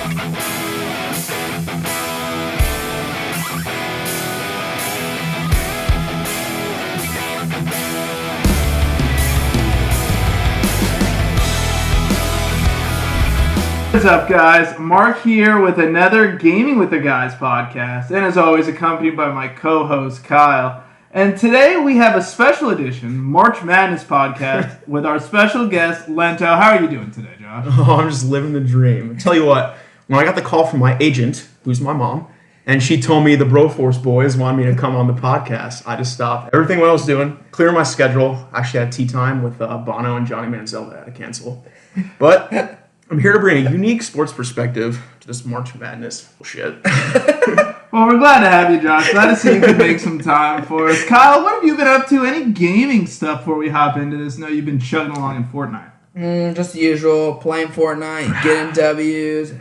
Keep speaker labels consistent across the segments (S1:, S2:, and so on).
S1: What's up, guys? Mark here with another Gaming with the Guys podcast, and as always, accompanied by my co-host, Kyle. And today we have a special edition, Marc Madness podcast, with our special guest, Lento. How are you doing today, Josh?
S2: Oh, I'm just living the dream. I tell you what, when I got the call from my agent, who's my mom, and she told me the Broforce boys wanted me to come on the podcast, I just stopped everything what I was doing, cleared my schedule. Actually had tea time with Bono and Johnny Manziel that I had to cancel. But I'm here to bring a unique sports perspective to this March Madness bullshit.
S1: Well, we're glad to have you, Josh. Glad to see you could make some time for us. Kyle, what have you been up to? Any gaming stuff before we hop into this? I know you've been chugging along in Fortnite.
S3: Just the usual. Playing Fortnite, getting W's.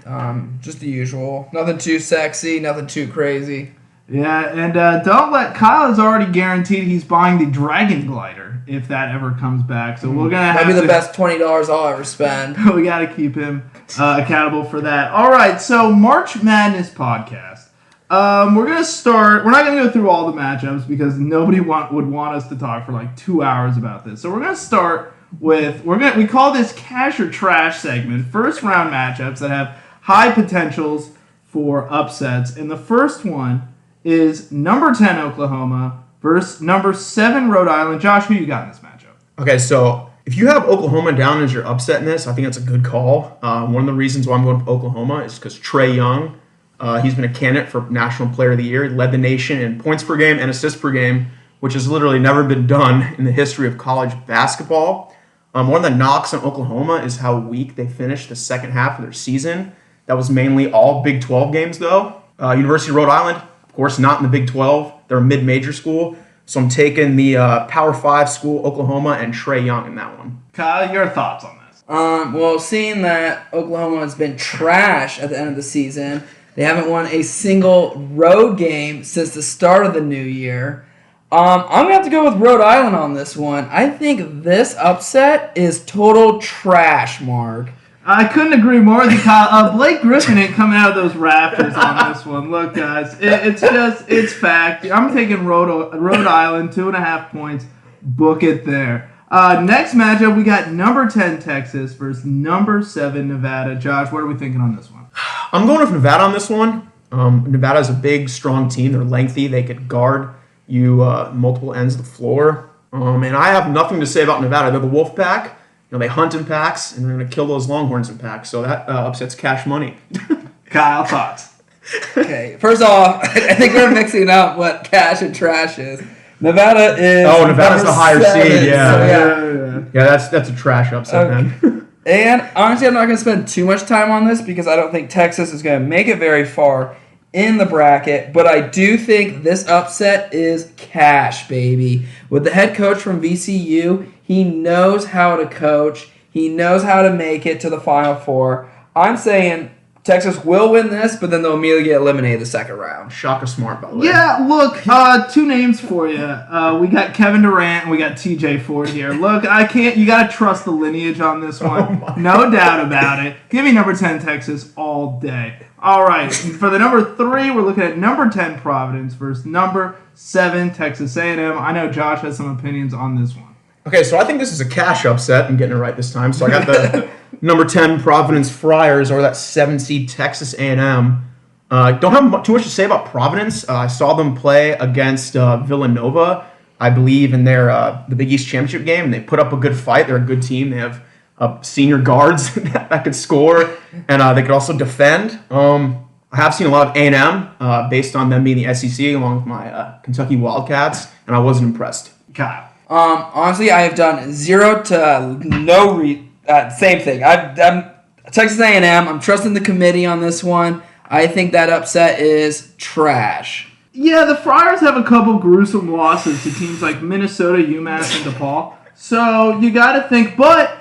S3: Just the usual. Nothing too sexy, nothing too crazy.
S1: Yeah, and don't let... Kyle has already guaranteed he's buying the Dragon Glider if that ever comes back. So we're going to have
S3: That'd be the best $20 I'll ever spend.
S1: We got to keep him accountable for that. All right, so March Madness podcast. We're going to start... We're not going to go through all the matchups because nobody would want us to talk for like 2 hours about this. So we're going to start with... We call this Cash or Trash segment. First round matchups that have high potentials for upsets. And the first one is number 10 Oklahoma versus number 7 Rhode Island. Josh, who you got in this matchup?
S2: Okay, so if you have Oklahoma down as your upset in this, I think that's a good call. One of the reasons why I'm going with Oklahoma is because Trae Young, he's been a candidate for National Player of the Year. He led the nation in points per game and assists per game, which has literally never been done in the history of college basketball. One of the knocks on Oklahoma is how weak they finished the second half of their season. That was mainly all Big 12 games, though. University of Rhode Island, of course, not in the Big 12. They're a mid-major school. So I'm taking the Power 5 school, Oklahoma, and Trae Young in that one.
S1: Kyle, your thoughts on this?
S3: Well, seeing that Oklahoma has been trash at the end of the season, they haven't won a single road game since the start of the new year. I'm going to have to go with Rhode Island on this one. I think this upset is total trash, Mark.
S1: I couldn't agree more with you, Kyle. Blake Griffin ain't coming out of those rafters on this one. Look, guys, it's fact. I'm taking Rhode Island, 2.5 points. Book it there. Next matchup, we got number 10 Texas versus number 7 Nevada. Josh, what are we thinking on this one?
S2: I'm going with Nevada on this one. Nevada is a big, strong team. They're lengthy. They could guard you multiple ends of the floor. And I have nothing to say about Nevada. They're the Wolfpack. They hunt in packs, and they're going to kill those Longhorns in packs. So that upsets cash money.
S1: Kyle, thoughts?
S3: Okay, first off, I think we're mixing up what cash and trash is. Nevada is...
S2: Oh, Nevada's the higher
S3: 7,
S2: seed, yeah.
S3: So
S2: Yeah, that's a trash upset, man.
S3: And honestly, I'm not going to spend too much time on this because I don't think Texas is going to make it very far in the bracket. But I do think this upset is cash, baby. With the head coach from VCU, he knows how to coach. He knows how to make it to the Final Four. I'm saying Texas will win this, but then they'll immediately get eliminated the second round.
S2: Shaka Smart, by the way.
S1: Yeah, look, 2 names for you. We got Kevin Durant and we got TJ Ford here. Look, you got to trust the lineage on this one. No doubt about it. Give me number 10 Texas all day. All right, for the number 3, we're looking at number 10 Providence versus number 7 Texas A&M. I know Josh has some opinions on this one.
S2: Okay, so I think this is a cash upset. I'm getting it right this time. So I got the number 10 Providence Friars or that 7 seed Texas A&M. Don't have too much to say about Providence. I saw them play against Villanova, I believe, in their the Big East Championship game, and they put up a good fight. They're a good team. They have senior guards that could score, and they could also defend. I have seen a lot of A&M based on them being the SEC, along with my Kentucky Wildcats, and I wasn't impressed.
S1: Kyle.
S3: Honestly, I have done 0 to no same thing. I'm Texas A&M. I'm trusting the committee on this one. I think that upset is trash.
S1: Yeah, the Friars have a couple gruesome losses to teams like Minnesota, UMass, and DePaul. So you got to think, but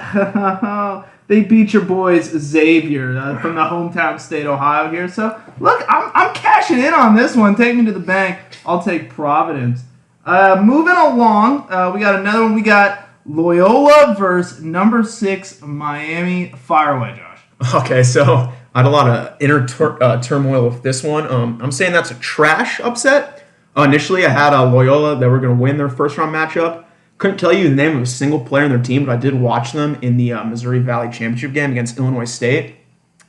S1: they beat your boys Xavier from the hometown state, Ohio here. So look, I'm cashing in on this one. Take me to the bank. I'll take Providence. Moving along, we got another one. We got Loyola versus number 6 Miami. Fire away, Josh.
S2: Okay, so I had a lot of inner turmoil with this one. I'm saying that's a trash upset. Initially, I had Loyola that were going to win their first round matchup. Couldn't tell you the name of a single player in their team, but I did watch them in the Missouri Valley Championship game against Illinois State.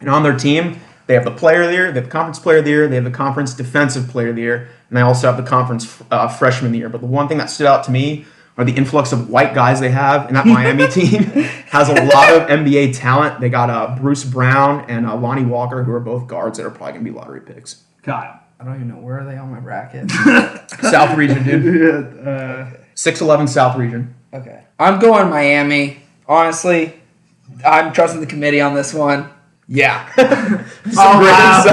S2: And on their team, they have the player of the year, they have the conference player of the year, they have the conference defensive player of the year, and they also have the conference freshman of the year. But the one thing that stood out to me are the influx of white guys they have. And that Miami team has a lot of NBA talent. They got Bruce Brown and Lonnie Walker, who are both guards that are probably going to be lottery picks.
S1: Kyle.
S3: I don't even know. Where are they on my bracket?
S2: South region, dude. 6'11" South region.
S3: Okay. I'm going Miami. Honestly, I'm trusting the committee on this one. Yeah.
S1: Wow.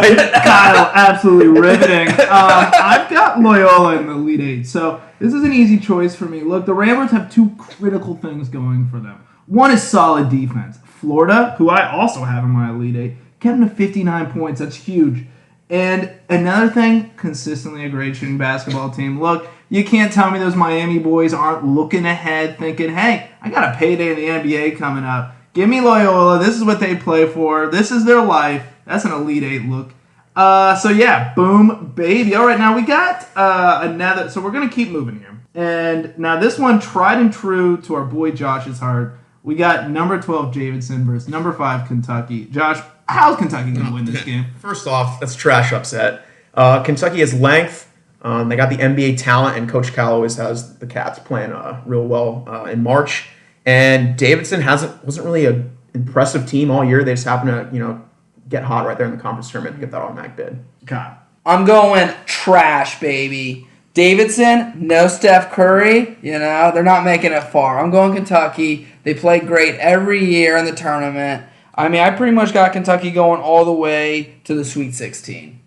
S1: Kyle, absolutely riveting. I've got Loyola in the Elite Eight, so this is an easy choice for me. Look, the Ramblers have two critical things going for them. One is solid defense. Florida, who I also have in my Elite Eight, kept them to 59 points. That's huge. And another thing, consistently a great shooting basketball team. Look, you can't tell me those Miami boys aren't looking ahead thinking, hey, I got a payday in the NBA coming up. Give me Loyola. This is what they play for. This is their life. That's an Elite Eight look. So yeah, boom, baby. All right, now we got another. So we're going to keep moving here. And now this one, tried and true to our boy Josh's heart. We got number 12, Davidson versus number 5, Kentucky. Josh, how's Kentucky going to win this game?
S2: First off, that's a trash upset. Kentucky has length. They got the NBA talent, and Coach Cal always has the Cats playing real well in March. And Davidson wasn't really an impressive team all year. They just happened to, get hot right there in the conference tournament to get that automatic bid.
S1: Kyle.
S3: I'm going trash, baby. Davidson, no Steph Curry. They're not making it far. I'm going Kentucky. They play great every year in the tournament. I mean, I pretty much got Kentucky going all the way to the Sweet 16.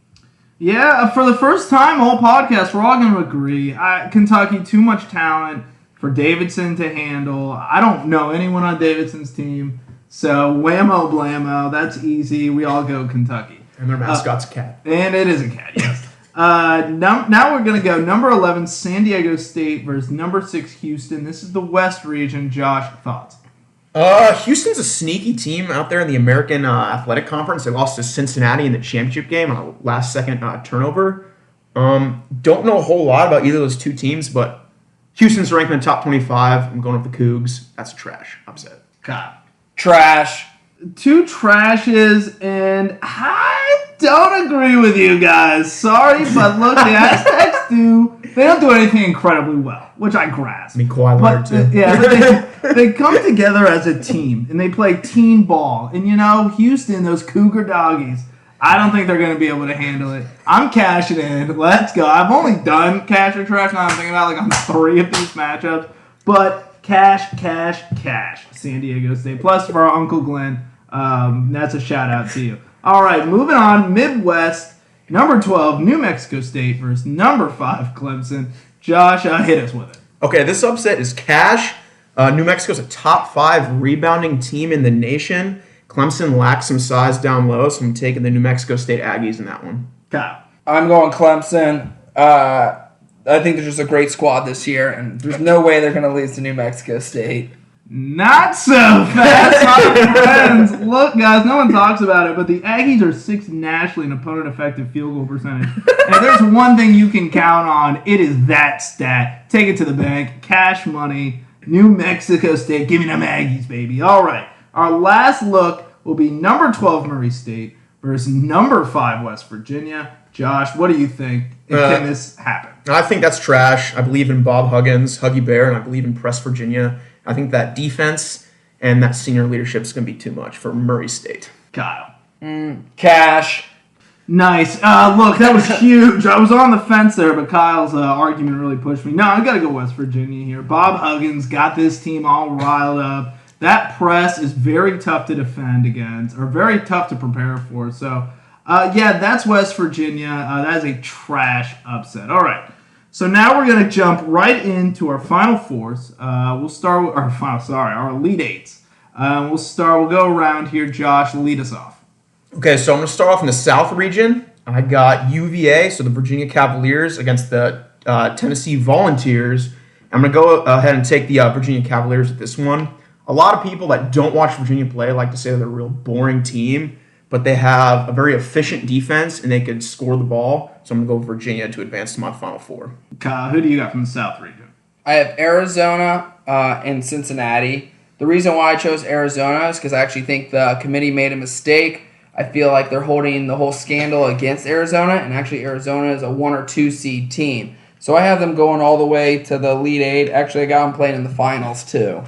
S1: Yeah, for the first time, all podcasts, we're all going to agree. Kentucky, too much talent for Davidson to handle. I don't know anyone on Davidson's team, so whammo blammo, that's easy. We all go Kentucky.
S2: And their mascot's a cat.
S1: And it is a cat, yes. Now we're going to go number 11, San Diego State versus number 6, Houston. This is the West region. Josh, thoughts?
S2: Houston's a sneaky team out there in the American Athletic Conference. They lost to Cincinnati in the championship game on a last-second turnover. Don't know a whole lot about either of those two teams, but Houston's ranked in the top 25. I'm going with the Cougs. That's a trash upset.
S1: Kyle.
S3: Trash.
S1: Two trashes, and I don't agree with you guys. Sorry, but look, the Aztecs they don't do anything incredibly well, which I grasp.
S2: I mean, Kawhi Leonard, too.
S1: Yeah, but they come together as a team, and they play team ball. And, Houston, those Cougar doggies, I don't think they're going to be able to handle it. I'm cashing in. Let's go. I've only done cash or trash, now I'm thinking about on 3 of these matchups. But cash. San Diego State. Plus, for our Uncle Glenn, that's a shout-out to you. All right, moving on. Midwest, number 12, New Mexico State versus number 5, Clemson. Josh, hit us with it.
S2: Okay, this upset is cash. New Mexico's a top 5 rebounding team in the nation. Clemson lacks some size down low, so I'm taking the New Mexico State Aggies in that one.
S1: Kyle.
S3: I'm going Clemson. I think there's just a great squad this year, and there's no way they're going to lose to New Mexico State.
S1: Not so fast, my friends. Look, guys, no one talks about it, but the Aggies are 6th nationally in opponent-effective field goal percentage. And if there's one thing you can count on, it is that stat. Take it to the bank. Cash money. New Mexico State. Give me them Aggies, baby. All right. Our last look will be number 12, Murray State versus number 5, West Virginia. Josh, what do you think? Can this happen?
S2: I think that's trash. I believe in Bob Huggins, Huggy Bear, and I believe in Press Virginia. I think that defense and that senior leadership is going to be too much for Murray State.
S1: Kyle.
S3: Cash.
S1: Nice. Look, that was huge. I was on the fence there, but Kyle's argument really pushed me. No, I got to go West Virginia here. Bob Huggins got this team all riled up. That press is very tough to defend against, or very tough to prepare for. So, that's West Virginia. That is a trash upset. All right. So now we're going to jump right into our Final Fours. We'll start with our Elite Eights. We'll go around here. Josh, lead us off.
S2: Okay, so I'm going to start off in the South region. I got UVA, so the Virginia Cavaliers against the Tennessee Volunteers. I'm going to go ahead and take the Virginia Cavaliers at this one. A lot of people that don't watch Virginia play like to say they're a real boring team, but they have a very efficient defense and they could score the ball. So I'm going to go Virginia to advance to my Final Four.
S1: Kyle, who do you got from the South region?
S3: I have Arizona and Cincinnati. The reason why I chose Arizona is because I actually think the committee made a mistake. I feel like they're holding the whole scandal against Arizona, and actually Arizona is a 1 or 2 seed team. So I have them going all the way to the Elite Eight. Actually, I got them playing in the finals too.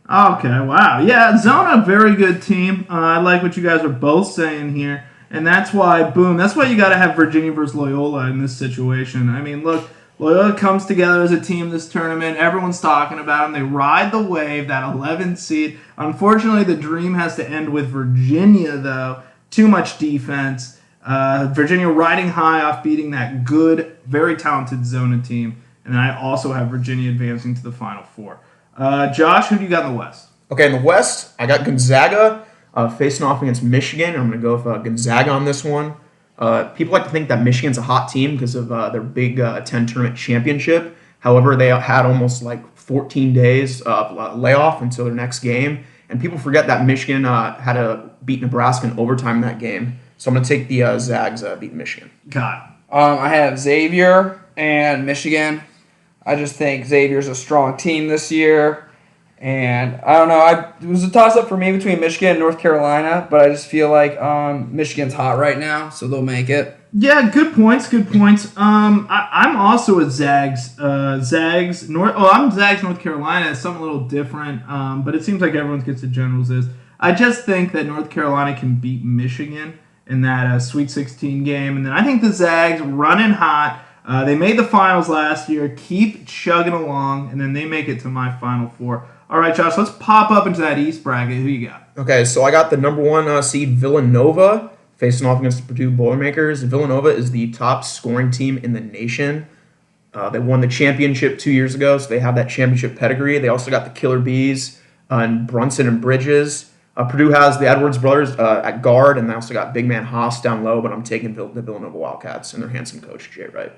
S1: Okay, wow. Yeah, Zona, very good team. I like what you guys are both saying here. And that's why you got to have Virginia versus Loyola in this situation. I mean, look, Loyola comes together as a team this tournament. Everyone's talking about them. They ride the wave, that 11th seed. Unfortunately, the dream has to end with Virginia, though. Too much defense. Virginia riding high off beating that good, very talented Zona team. And then I also have Virginia advancing to the Final Four. Josh, who do you got in the West?
S2: Okay, in the West, I got Gonzaga facing off against Michigan. I'm going to go with Gonzaga on this one. People like to think that Michigan's a hot team because of their Big Ten tournament championship. However, they had almost like 14 days of layoff until their next game. And people forget that Michigan had to beat Nebraska in overtime in that game. So I'm going to take the Zags beating Michigan.
S1: God.
S3: I have Xavier and Michigan. I just think Xavier's a strong team this year. And I don't know. It was a toss-up for me between Michigan and North Carolina, but I just feel like Michigan's hot right now, so they'll make it.
S1: Yeah, good points. I'm also at Zags. I'm Zags, North Carolina. It's something a little different, but it seems like everyone gets the generals is. I just think that North Carolina can beat Michigan in that Sweet 16 game. And then I think the Zags running hot. They made the finals last year. Keep chugging along, and then they make it to my Final Four. All right, Josh, let's pop up into that East bracket. Who you got?
S2: Okay, so I got the number 1 seed Villanova facing off against the Purdue Boilermakers. Villanova is the top scoring team in the nation. They won the championship 2 years ago, so they have that championship pedigree. They also got the Killer Bees and Brunson and Bridges. Purdue has the Edwards brothers at guard, and they also got big man Haas down low, but I'm taking the Villanova Wildcats and their handsome coach, Jay Wright.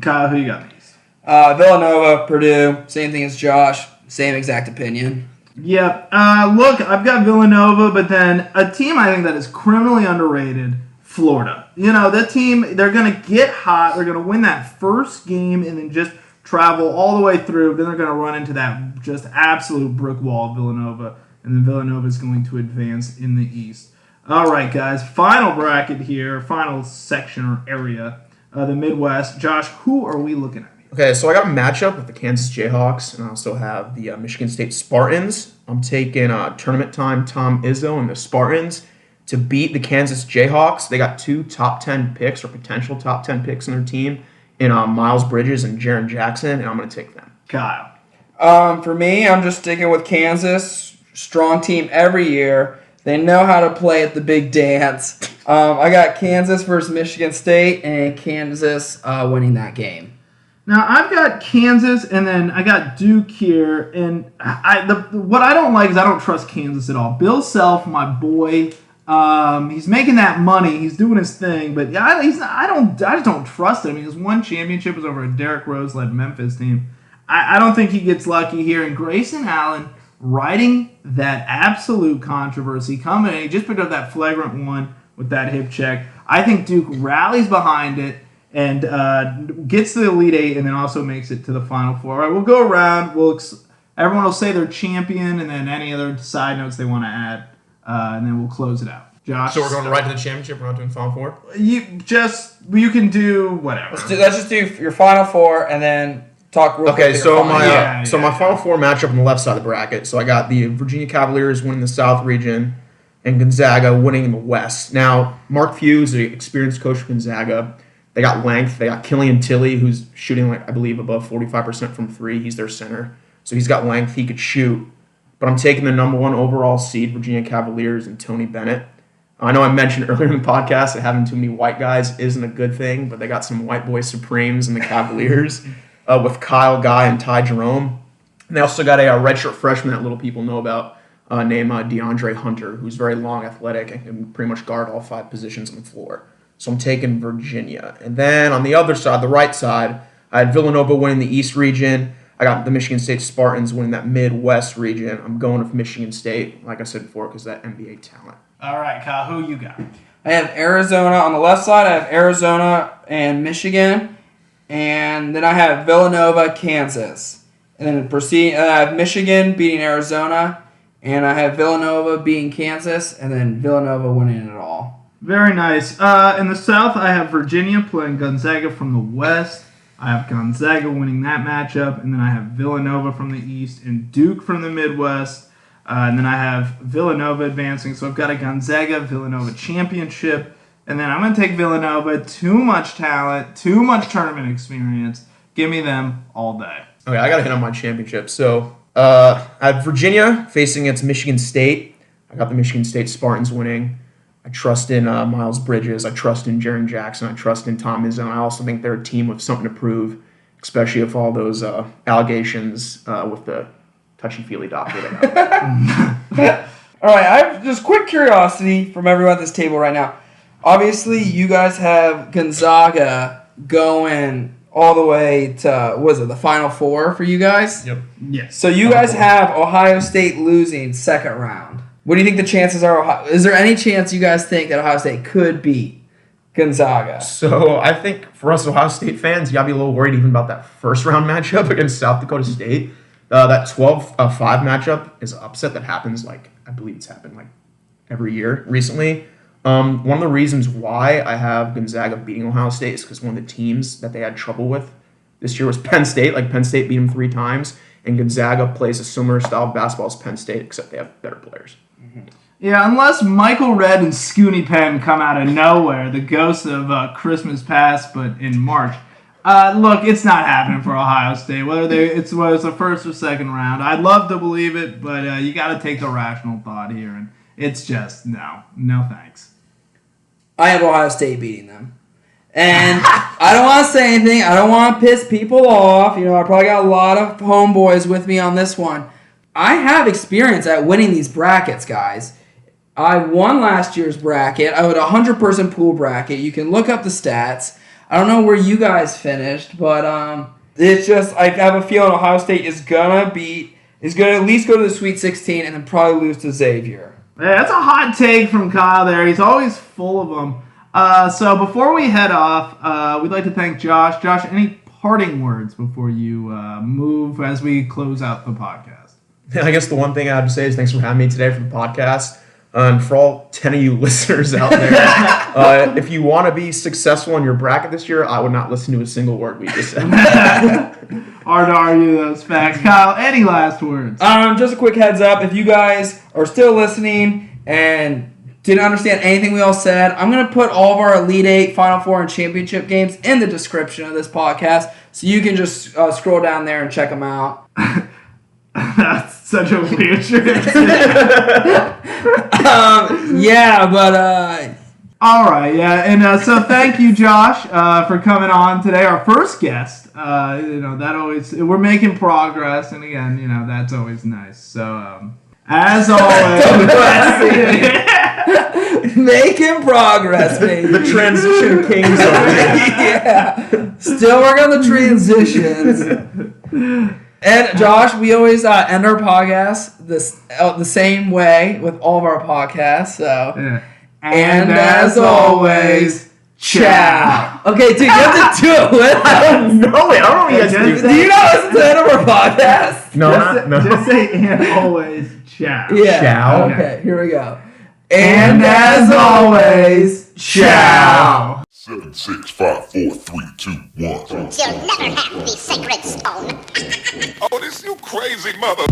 S1: Kyle, who you got in the East?
S3: Villanova, Purdue, same thing as Josh, same exact opinion.
S1: Yep. Look, I've got Villanova, but then a team I think that is criminally underrated, Florida. You know, that team, they're going to get hot. They're going to win that first game and then just travel all the way through. Then they're going to run into that just absolute brick wall of Villanova. And then Villanova is going to advance in the East. All right, guys. Final bracket here, final section or area, the Midwest. Josh, who are we looking at?
S2: Okay, so I got a matchup with the Kansas Jayhawks, and I also have the Michigan State Spartans. I'm taking tournament time Tom Izzo and the Spartans to beat the Kansas Jayhawks. They got 2 top 10 picks or potential top 10 picks in their team in Miles Bridges and Jaren Jackson, and I'm going to take them.
S1: Kyle.
S3: For me, I'm just sticking with Kansas. Strong team every year. They know how to play at the big dance. I got Kansas versus Michigan State, and Kansas winning that game.
S1: Now, I've got Kansas, and then I got Duke here, and what I don't like is I don't trust Kansas at all. Bill Self, my boy, he's making that money. He's doing his thing, but yeah, I just don't trust him. I mean, his one championship was over a Derrick Rose-led Memphis team. I don't think he gets lucky here, and Grayson Allen riding that absolute controversy coming in. He just picked up that flagrant one with that hip check. I think Duke rallies behind it and gets to the Elite Eight and then also makes it to the Final Four. All right, we'll go around. Everyone will say their champion and then any other side notes they want to add, and then we'll close it out. Josh?
S2: So we're going right to the championship. We're not doing Final Four?
S1: You can do whatever.
S3: Let's just do your Final Four and then talk real quick.
S2: Okay, so my
S1: my
S2: Final Four matchup on the left side of the bracket. So I got the Virginia Cavaliers winning the South region and Gonzaga winning in the West. Now, Mark Few is the experienced coach for Gonzaga. They got length. They got Killian Tilly, who's shooting, I believe, above 45% from 3. He's their center. So he's got length. He could shoot. But I'm taking the number 1 overall seed, Virginia Cavaliers, and Tony Bennett. I know I mentioned earlier in the podcast that having too many white guys isn't a good thing, but they got some white boy supremes in the Cavaliers with Kyle Guy and Ty Jerome. And they also got a redshirt freshman that little people know about named DeAndre Hunter, who's very long, athletic, and can pretty much guard all 5 positions on the floor. So I'm taking Virginia. And then on the other side, the right side, I had Villanova winning the East region. I got the Michigan State Spartans winning that Midwest region. I'm going with Michigan State, like I said before, because of that NBA talent.
S1: All right, Kyle, who you got?
S3: I have Arizona on the left side. I have Arizona and Michigan. And then I have Villanova, Kansas. And then I have Michigan beating Arizona. And I have Villanova beating Kansas. And then Villanova winning it all.
S1: Very nice. In the South, I have Virginia playing Gonzaga from the West. I have Gonzaga winning that matchup. And then I have Villanova from the East and Duke from the Midwest. And then I have Villanova advancing. So I've got a Gonzaga-Villanova championship. And then I'm going to take Villanova. Too much talent, too much tournament experience. Give me them all day.
S2: Okay, I got to hit on my championship. So I have Virginia facing against Michigan State. I got the Michigan State Spartans winning. I trust in Miles Bridges. I trust in Jaren Jackson. I trust in Tom Izzo. I also think they're a team with something to prove, especially if all those allegations with the touchy-feely doctor they have.
S3: All right, I have just quick curiosity from everyone at this table right now. Obviously, you guys have Gonzaga going all the way to, the Final Four for you guys?
S2: Yep.
S1: Yes.
S3: So you guys have Ohio State losing second round. What do you think the chances are? Is there any chance you guys think that Ohio State could beat Gonzaga?
S2: So I think for us Ohio State fans, you got to be a little worried even about that first round matchup against South Dakota State. That 12-5 matchup is an upset that happens, I believe it's happened every year recently. One of the reasons why I have Gonzaga beating Ohio State is because one of the teams that they had trouble with this year was Penn State. Penn State beat them 3 times, and Gonzaga plays a similar style of basketball as Penn State, except they have better players.
S3: Mm-hmm.
S1: Yeah, unless Michael Redd and Scooney Penn come out of nowhere, the ghosts of Christmas past, but in March. Look, it's not happening for Ohio State. Whether it's the first or second round, I'd love to believe it, but you got to take the rational thought here, and it's just no thanks.
S3: I have Ohio State beating them. And I don't want to say anything. I don't want to piss people off. I probably got a lot of homeboys with me on this one. I have experience at winning these brackets, guys. I won last year's bracket. I had a 100-person pool bracket. You can look up the stats. I don't know where you guys finished, but it's just I have a feeling Ohio State is gonna at least go to the Sweet 16 and then probably lose to Xavier.
S1: Yeah, that's a hot take from Kyle there. He's always full of them. So before we head off, we'd like to thank Josh. Josh, any parting words before you move as we close out the podcast?
S2: I guess the one thing I have to say is thanks for having me today for the podcast. And for all 10 of you listeners out there, if you want to be successful in your bracket this year, I would not listen to a single word we just said.
S1: Hard to argue those facts. Kyle, any last words?
S3: Just a quick heads up. If you guys are still listening and didn't understand anything we all said, I'm going to put all of our Elite Eight, Final Four, and Championship games in the description of this podcast, so you can just scroll down there and check them out.
S1: That's such a weird shirt. All right, yeah, and so thank you, Josh, for coming on today, our first guest. That always, we're making progress, and again, that's always nice. So, as always,
S3: making progress, baby.
S2: The transition kings over here.
S3: Yeah, still working on the transitions. And Josh, we always end our podcast the same way with all of our podcasts. So,
S1: yeah.
S3: And as always, ciao. Okay, dude, you have to do it with us.
S2: I don't know it. I don't know what you guys do.
S3: Do you not listen to the end of our podcast?
S2: No.
S1: Just say and always ciao.
S3: Yeah.
S2: Ciao.
S3: Okay, here we go. And as always, ciao.
S4: 7, 6, 5, 4, 3, 2, 1.
S5: You'll never have the sacred stone.
S4: Oh, this you crazy mother.